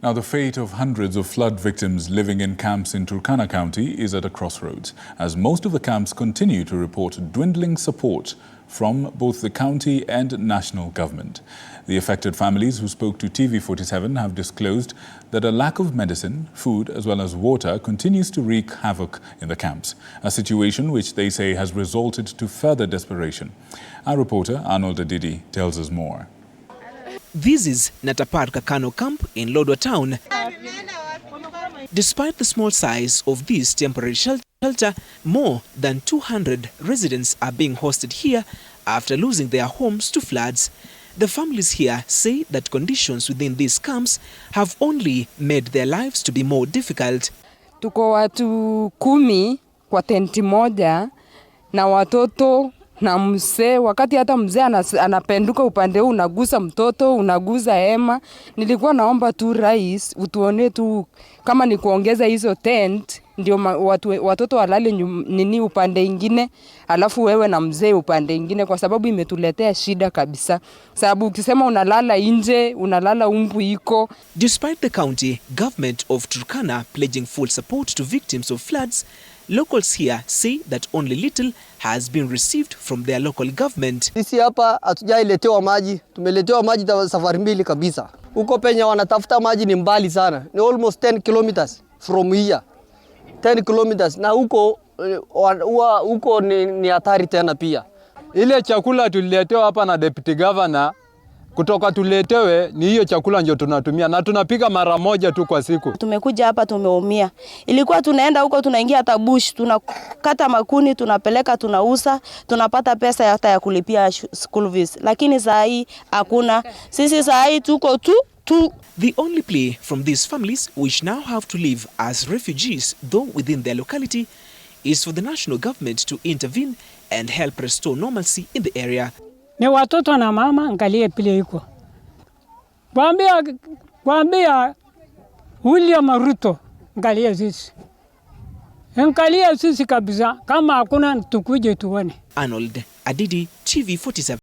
Now, the fate of hundreds of flood victims living in camps in Turkana County is at a crossroads, as most of the camps continue to report dwindling support from both the county and national government. The affected families who spoke to TV47 have disclosed that a lack of medicine, food as well as water continues to wreak havoc in the camps, a situation which they say has resulted to further desperation. Our reporter Arnold Adidi tells us more. This is Turkana camp in Lodwar town. Despite the small size of this temporary shelter, more than 200 residents are being hosted here after losing their homes to floods. The families here say that conditions within these camps have only made their lives to be more difficult. Tuko watu 10 kwa tenti moja na watoto na mzee. Wakati hata mzee anapenduka upande huu unagusa mtoto, unaguza hema. Nilikuwa naomba tu rais utuone tu kama ni kuongeza hizo tent ndio watoto walale nini upande ingine, alafu wewe na mzee upande ingine, kwa sababu imetuletea shida kabisa. Sababu ukisema unalala nje, unalala umbu iko. Despite the county government of Turkana pledging full support to victims of floods, locals here say that only little has been received from their local government. Sisi hapa hatujailetewa maji, tumeletewa maji safari mbili kabisa. Huko penye wanatafuta maji ni mbali sana, ni almost 10 kilometers from here. 10 kilometers, na huko ni hatari tena pia. Ile chakula tuliletewa hapa na deputy governor, kutoka tuletewe ni hiyo chakula ndio tunatumia, na tunapika mara moja tu kwa siku. Tumekuja hapa tumeumia. Ilikuwa tunaenda huko tunaingia hata bush, tunakata makuni, tunapeleka, tunauza, tunapata pesa hata ya kulipia school fees. Lakini saa hii hakuna. Sisi saa hii tuko tu. The only plea from these families, which now have to live as refugees, though within their locality, is for the national government to intervene and help restore normalcy in the area. Ni watoto na mama angalie pile iko. Waambia William Ruto angalie sisi. Angalie sisi kabisa, kama hakuna tukuje tuone. Arnold Adidi, TV47.